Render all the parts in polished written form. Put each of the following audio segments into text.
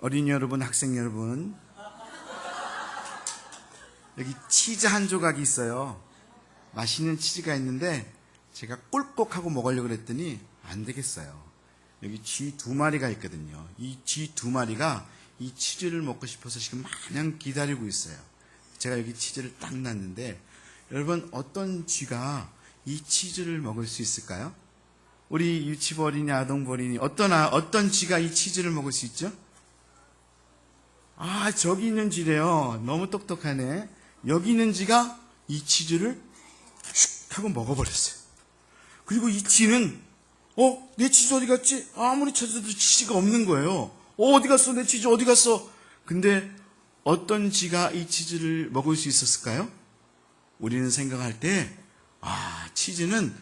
어린이 여러분, 학생 여러분, 여기 치즈 한 조각이 있어요. 맛있는 치즈가 있는데 제가 꿀꺽하고 먹으려고 그랬더니 안 되겠어요. 여기 쥐 2마리가 있거든요. 이 쥐 2마리가 이 치즈를 먹고 싶어서 지금 마냥 기다리고 있어요. 제가 여기 치즈를 딱 놨는데, 여러분, 어떤 쥐가 이 치즈를 먹을 수 있을까요? 우리 유치부 어린이, 아동부 어린이, 어떤 쥐가 이 치즈를 먹을 수 있죠? 아, 저기 있는 쥐래요. 너무 똑똑하네. 여기 있는 쥐가 이 치즈를 슉 하고 먹어버렸어요. 그리고 이 쥐는 내 치즈 어디 갔지? 아무리 찾아도 치즈가 없는 거예요. 어디 갔어? 내 치즈 어디 갔어? 근데 어떤 쥐가 이 치즈를 먹을 수 있었을까요? 우리는 생각할 때, 치즈는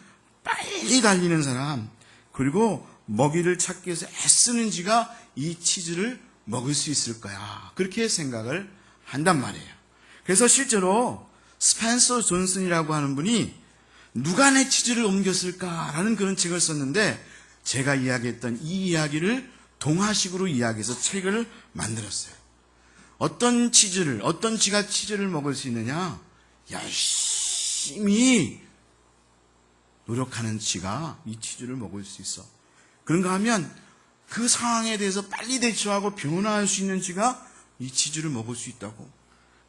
빨리 달리는 사람, 그리고 먹이를 찾기 위해서 애쓰는 쥐가 이 치즈를 먹을 수 있을 거야. 그렇게 생각을 한단 말이에요. 그래서 실제로 스펜서 존슨이라고 하는 분이 누가 내 치즈를 옮겼을까라는 그런 책을 썼는데, 제가 이야기했던 이 이야기를 동화식으로 이야기해서 책을 만들었어요. 어떤 쥐가 치즈를 먹을 수 있느냐? 열심히 노력하는 쥐가 이 치즈를 먹을 수 있어. 그런가 하면 그 상황에 대해서 빨리 대처하고 변화할 수 있는 쥐가 이 치즈를 먹을 수 있다고.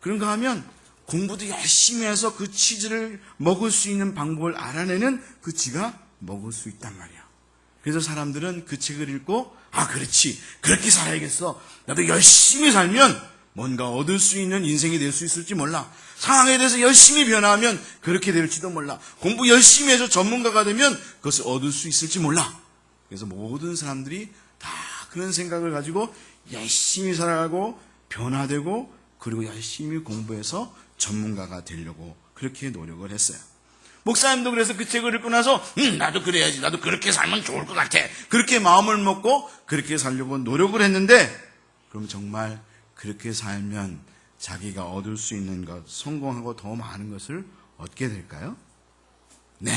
그런가 하면 공부도 열심히 해서 그 치즈를 먹을 수 있는 방법을 알아내는 그 쥐가 먹을 수 있단 말이야. 그래서 사람들은 그 책을 읽고, 그렇지, 그렇게 살아야겠어. 나도 열심히 살면 뭔가 얻을 수 있는 인생이 될 수 있을지 몰라. 상황에 대해서 열심히 변화하면 그렇게 될지도 몰라. 공부 열심히 해서 전문가가 되면 그것을 얻을 수 있을지 몰라. 그래서 모든 사람들이 다 그런 생각을 가지고 열심히 살아가고 변화되고, 그리고 열심히 공부해서 전문가가 되려고 그렇게 노력을 했어요. 목사님도 그래서 그 책을 읽고 나서 나도 그래야지, 나도 그렇게 살면 좋을 것 같아, 그렇게 마음을 먹고 그렇게 살려고 노력을 했는데, 그럼 정말 그렇게 살면 자기가 얻을 수 있는 것, 성공하고 더 많은 것을 얻게 될까요? 네,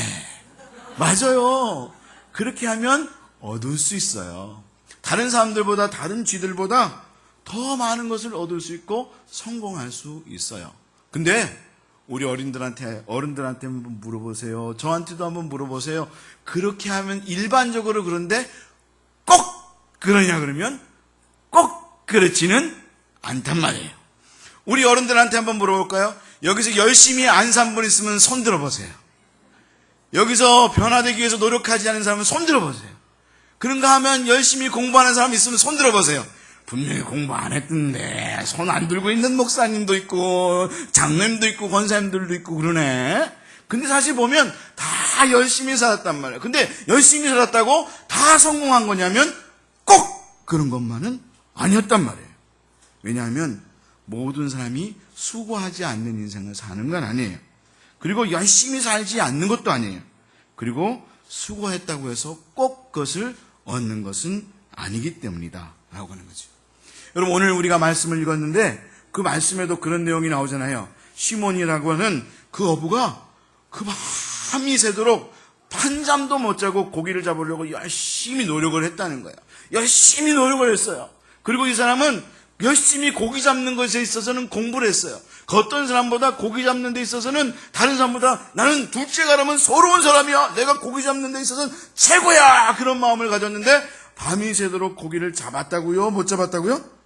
맞아요. 그렇게 하면 얻을 수 있어요. 다른 사람들보다, 다른 쥐들보다 더 많은 것을 얻을 수 있고 성공할 수 있어요. 근데 우리 어른들한테 한번 물어보세요. 저한테도 한번 물어보세요. 그렇게 하면 일반적으로 그런데 꼭 그러냐 그러면 꼭 그렇지는 않단 말이에요. 우리 어른들한테 한번 물어볼까요? 여기서 열심히 안 산 분 있으면 손 들어보세요. 여기서 변화되기 위해서 노력하지 않은 사람은 손 들어보세요. 그런가 하면 열심히 공부하는 사람 있으면 손 들어보세요. 분명히 공부 안 했던데 손 안 들고 있는 목사님도 있고 장로님도 있고 권사님들도 있고 그러네. 근데 사실 보면 다 열심히 살았단 말이에요. 근데 열심히 살았다고 다 성공한 거냐면 꼭 그런 것만은 아니었단 말이에요. 왜냐하면 모든 사람이 수고하지 않는 인생을 사는 건 아니에요. 그리고 열심히 살지 않는 것도 아니에요. 그리고 수고했다고 해서 꼭 그것을 얻는 것은 아니기 때문이다 라고 하는 거죠. 여러분, 오늘 우리가 말씀을 읽었는데 그 말씀에도 그런 내용이 나오잖아요. 시몬이라고 하는 그 어부가 그 밤이 새도록 한잠도 못 자고 고기를 잡으려고 열심히 노력을 했다는 거예요. 열심히 노력을 했어요. 그리고 이 사람은 열심히 고기 잡는 것에 있어서는 공부를 했어요. 그 어떤 사람보다 고기 잡는 데 있어서는, 다른 사람보다 나는 둘째 가라면 서러운 사람이야, 내가 고기 잡는 데 있어서는 최고야, 그런 마음을 가졌는데 밤이 새도록 고기를 잡았다고요? 못 잡았다고요?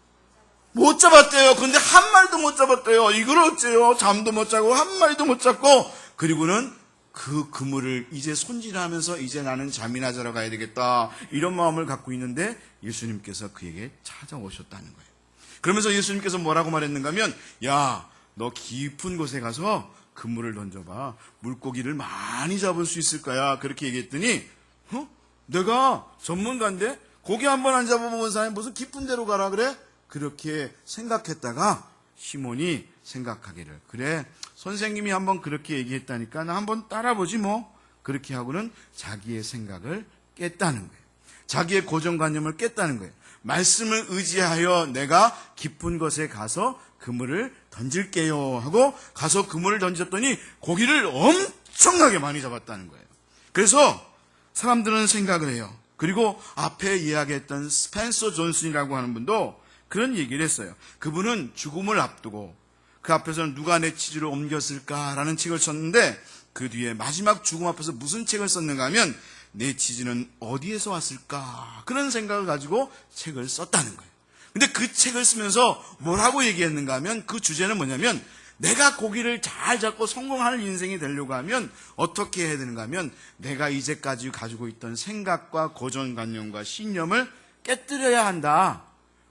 못 잡았대요. 근데 한 마리도 못 잡았대요. 이걸 어째요? 잠도 못 자고 한 마리도 못 잡고, 그리고는 그 그물을 이제 손질하면서 이제 나는 잠이나 자러 가야 되겠다, 이런 마음을 갖고 있는데 예수님께서 그에게 찾아오셨다는 거예요. 그러면서 예수님께서 뭐라고 말했는가 하면, 야, 너 깊은 곳에 가서 그물을 던져봐. 물고기를 많이 잡을 수 있을 거야. 그렇게 얘기했더니, 내가 전문가인데 고기 한 번 안 잡아본 사람이 무슨 깊은 데로 가라 그래? 그렇게 생각했다가 시몬이 생각하기를, 그래, 선생님이 한번 그렇게 얘기했다니까 나 한번 따라보지 뭐. 그렇게 하고는 자기의 생각을 깼다는 거예요. 자기의 고정관념을 깼다는 거예요. 말씀을 의지하여 내가 깊은 곳에 가서 그물을 던질게요 하고 가서 그물을 던졌더니 고기를 엄청나게 많이 잡았다는 거예요. 그래서 사람들은 생각을 해요. 그리고 앞에 이야기했던 스펜서 존슨이라고 하는 분도 그런 얘기를 했어요. 그분은 죽음을 앞두고 그 앞에서는 누가 내 치즈를 옮겼을까라는 책을 썼는데 그 뒤에 마지막 죽음 앞에서 무슨 책을 썼는가 하면 내 치즈는 어디에서 왔을까? 그런 생각을 가지고 책을 썼다는 거예요. 근데 그 책을 쓰면서 뭐라고 얘기했는가 하면 그 주제는 뭐냐면 내가 고기를 잘 잡고 성공하는 인생이 되려고 하면 어떻게 해야 되는가 하면 내가 이제까지 가지고 있던 생각과 고정관념과 신념을 깨뜨려야 한다.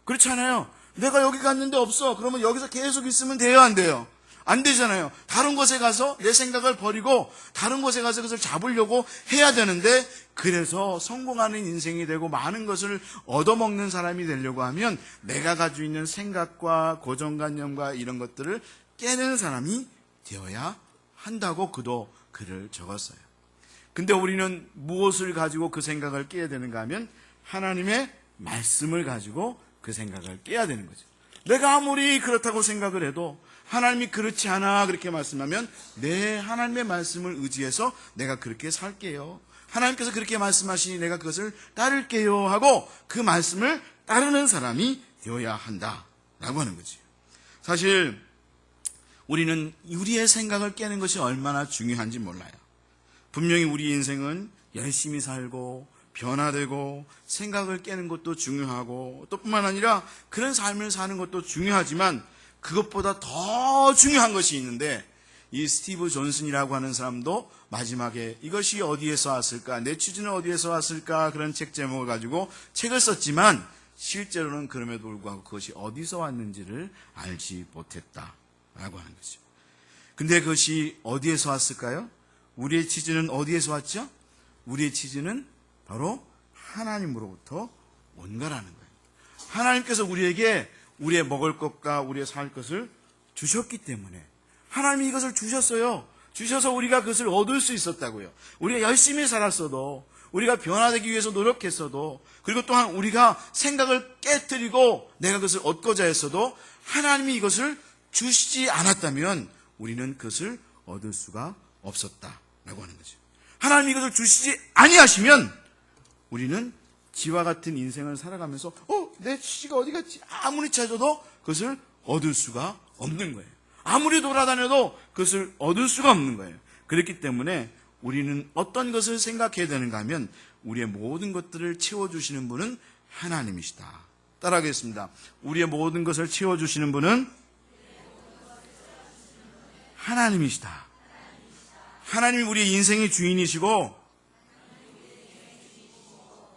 그렇잖아요. 내가 여기 갔는데 없어. 그러면 여기서 계속 있으면 돼요, 안 돼요? 안 되잖아요. 다른 곳에 가서 내 생각을 버리고 다른 곳에 가서 그것을 잡으려고 해야 되는데 그래서 성공하는 인생이 되고 많은 것을 얻어먹는 사람이 되려고 하면 내가 가지고 있는 생각과 고정관념과 이런 것들을 깨는 사람이 되어야 한다고 그도 글을 적었어요. 근데 우리는 무엇을 가지고 그 생각을 깨야 되는가 하면 하나님의 말씀을 가지고 그 생각을 깨야 되는 거죠. 내가 아무리 그렇다고 생각을 해도 하나님이 그렇지 않아 그렇게 말씀하면 네, 하나님의 말씀을 의지해서 내가 그렇게 살게요. 하나님께서 그렇게 말씀하시니 내가 그것을 따를게요 하고 그 말씀을 따르는 사람이 되어야 한다라고 하는 거지. 사실 우리는 우리의 생각을 깨는 것이 얼마나 중요한지 몰라요. 분명히 우리 인생은 열심히 살고 변화되고 생각을 깨는 것도 중요하고 또 뿐만 아니라 그런 삶을 사는 것도 중요하지만 그것보다 더 중요한 것이 있는데 이 스티브 존슨이라고 하는 사람도 마지막에 이것이 어디에서 왔을까? 내 취지는 어디에서 왔을까? 그런 책 제목을 가지고 책을 썼지만 실제로는 그럼에도 불구하고 그것이 어디서 왔는지를 알지 못했다라고 하는 거죠. 근데 그것이 어디에서 왔을까요? 우리의 취지는 어디에서 왔죠? 우리의 취지는 바로 하나님으로부터 온 거라는 거예요. 하나님께서 우리에게 우리의 먹을 것과 우리의 살 것을 주셨기 때문에 하나님이 이것을 주셨어요. 주셔서 우리가 그것을 얻을 수 있었다고요. 우리가 열심히 살았어도 우리가 변화되기 위해서 노력했어도 그리고 또한 우리가 생각을 깨뜨리고 내가 그것을 얻고자 했어도 하나님이 이것을 주시지 않았다면 우리는 그것을 얻을 수가 없었다라고 하는 거죠. 하나님이 이것을 주시지 아니하시면 우리는 지와 같은 인생을 살아가면서 내 취지가 어디 갔지? 아무리 찾아도 그것을 얻을 수가 없는 거예요. 아무리 돌아다녀도 그것을 얻을 수가 없는 거예요. 그렇기 때문에 우리는 어떤 것을 생각해야 되는가 하면 우리의 모든 것들을 채워주시는 분은 하나님이시다. 따라하겠습니다. 우리의 모든 것을 채워주시는 분은 하나님이시다. 하나님이 우리의 인생의 주인이시고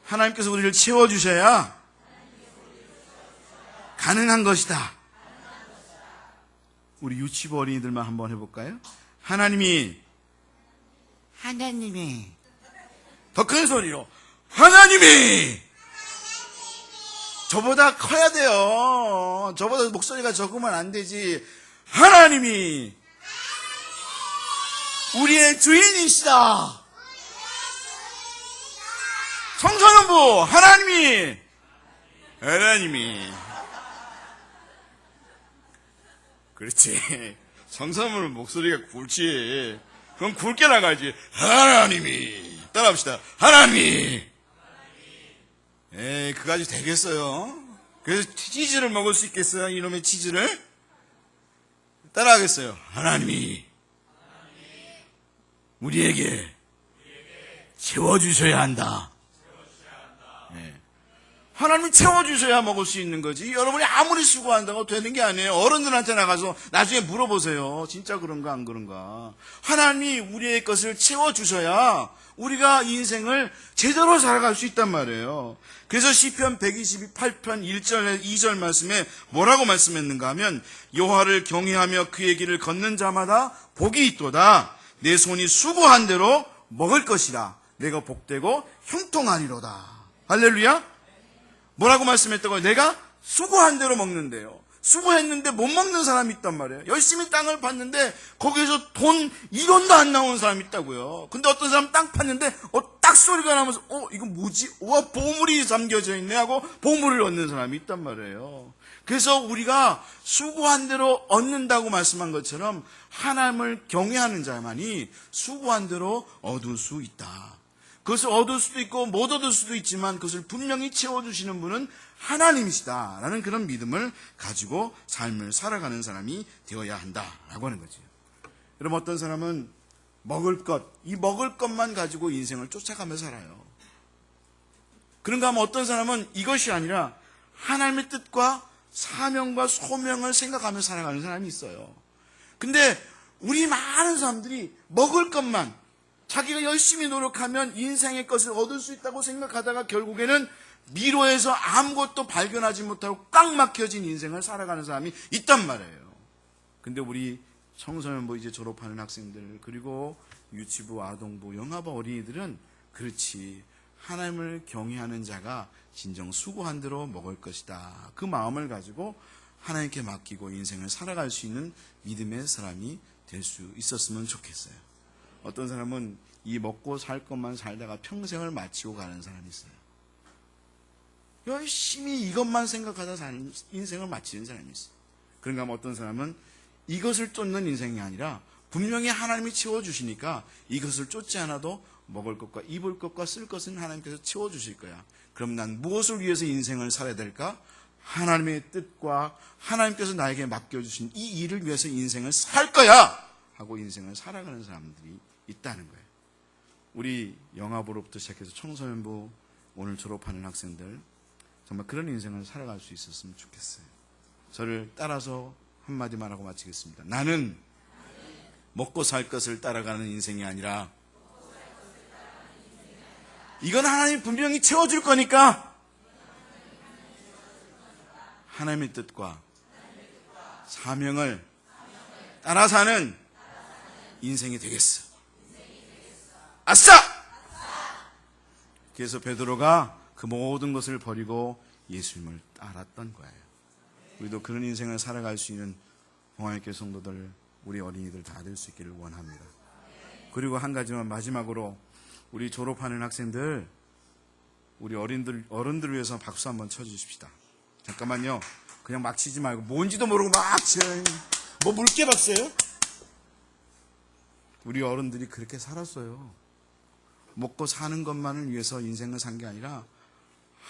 하나님께서 우리를 채워주셔야 가능한 것이다. 우리 유치부 어린이들만 한번 해볼까요? 하나님이 더 큰 소리로 하나님이 저보다 커야 돼요. 저보다 목소리가 적으면 안 되지. 하나님이 우리의 주인이시다. 청소년부 하나님이 그렇지. 청소년부는 목소리가 굵지. 그럼 굵게 나가야지. 하나님이 따라합시다. 하나님이 그거 가지고 되겠어요? 그래서 치즈를 먹을 수 있겠어요? 이놈의 치즈를? 따라하겠어요. 하나님이 우리에게 채워주셔야 한다. 하나님이 채워주셔야 먹을 수 있는 거지. 여러분이 아무리 수고한다고 되는 게 아니에요. 어른들한테 나가서 나중에 물어보세요. 진짜 그런가 안 그런가. 하나님이 우리의 것을 채워주셔야 우리가 인생을 제대로 살아갈 수 있단 말이에요. 그래서 시편 128편 1절 2절 말씀에 뭐라고 말씀했는가 하면 여호와를 경외하며 그의 길을 걷는 자마다 복이 있도다. 내 손이 수고한 대로 먹을 것이라. 내가 복되고 형통하리로다. 할렐루야. 뭐라고 말씀했다고요? 내가 수고한 대로 먹는데요. 수고했는데 못 먹는 사람이 있단 말이에요. 열심히 땅을 팠는데 거기에서 돈 1원도 안 나오는 사람이 있다고요. 근데 어떤 사람 땅 팠는데 딱 소리가 나면서 이거 뭐지? 와, 보물이 잠겨져 있네 하고 보물을 얻는 사람이 있단 말이에요. 그래서 우리가 수고한 대로 얻는다고 말씀한 것처럼 하나님을 경외하는 자만이 수고한 대로 얻을 수 있다. 그것을 얻을 수도 있고 못 얻을 수도 있지만 그것을 분명히 채워주시는 분은 하나님이시다라는 그런 믿음을 가지고 삶을 살아가는 사람이 되어야 한다라고 하는 거죠. 여러분, 어떤 사람은 먹을 것, 이 먹을 것만 가지고 인생을 쫓아가며 살아요. 그런가 하면 어떤 사람은 이것이 아니라 하나님의 뜻과 사명과 소명을 생각하며 살아가는 사람이 있어요. 근데 우리 많은 사람들이 먹을 것만, 자기가 열심히 노력하면 인생의 것을 얻을 수 있다고 생각하다가 결국에는 미로에서 아무것도 발견하지 못하고 꽉 막혀진 인생을 살아가는 사람이 있단 말이에요. 근데 우리 청소년부 이제 졸업하는 학생들, 그리고 유치부, 아동부, 영아부 어린이들은 그렇지, 하나님을 경외하는 자가 진정 수고한 대로 먹을 것이다, 그 마음을 가지고 하나님께 맡기고 인생을 살아갈 수 있는 믿음의 사람이 될 수 있었으면 좋겠어요. 어떤 사람은 이 먹고 살 것만 살다가 평생을 마치고 가는 사람이 있어요. 열심히 이것만 생각하다 사는 인생을 마치는 사람이 있어요. 그런가 하면 어떤 사람은 이것을 쫓는 인생이 아니라 분명히 하나님이 채워주시니까 이것을 쫓지 않아도 먹을 것과 입을 것과 쓸 것은 하나님께서 채워주실 거야. 그럼 난 무엇을 위해서 인생을 살아야 될까? 하나님의 뜻과 하나님께서 나에게 맡겨주신 이 일을 위해서 인생을 살 거야 하고 인생을 살아가는 사람들이 있다는 거예요. 우리 영아부로부터 시작해서 청소년부, 오늘 졸업하는 학생들, 정말 그런 인생을 살아갈 수 있었으면 좋겠어요. 저를 따라서 한마디만 하고 마치겠습니다. 나는 먹고 살 것을 따라가는 인생이 아니라, 이건 하나님이 분명히 채워줄 거니까 하나님의 뜻과 사명을 따라 사는 인생이 되겠어. 아싸! 그래서 베드로가 그 모든 것을 버리고 예수님을 따랐던 거예요. 우리도 그런 인생을 살아갈 수 있는 홍화교회 성도들, 우리 어린이들 다 될 수 있기를 원합니다. 그리고 한 가지만 마지막으로, 우리 졸업하는 학생들, 우리 어른들 위해서 박수 한번 쳐주십시다. 잠깐만요. 그냥 막 치지 말고, 뭔지도 모르고 막 쳐요. 뭐 물개 박수예요? 우리 어른들이 그렇게 살았어요. 먹고 사는 것만을 위해서 인생을 산 게 아니라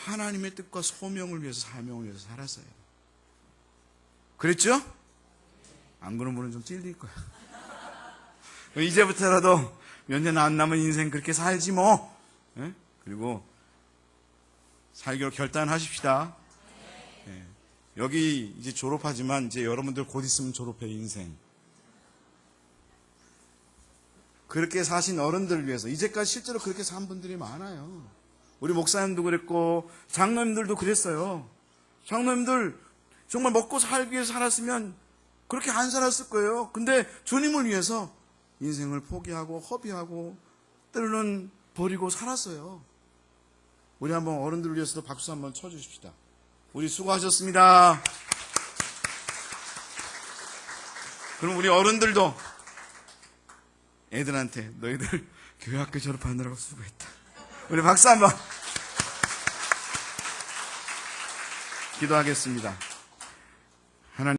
하나님의 뜻과 소명을 위해서, 사명을 위해서 살았어요. 그랬죠? 안 그런 분은 좀 찔릴 거야. 이제부터라도 몇 년 안 남은 인생 그렇게 살지 뭐. 예? 그리고 살기로 결단하십시다. 예. 여기 이제 졸업하지만 이제 여러분들 곧 있으면 졸업해, 인생. 그렇게 사신 어른들을 위해서, 이제까지 실제로 그렇게 산 분들이 많아요. 우리 목사님도 그랬고 장로님들도 그랬어요. 장로님들 정말 먹고 살기 위해서 살았으면 그렇게 안 살았을 거예요. 근데 주님을 위해서 인생을 포기하고 허비하고 때로는 버리고 살았어요. 우리 한번 어른들을 위해서도 박수 한번 쳐주십시다. 우리 수고하셨습니다. 그럼 우리 어른들도 애들한테 너희들 교회학교 졸업하느라고 수고했다. 우리 박수 한번. 기도하겠습니다.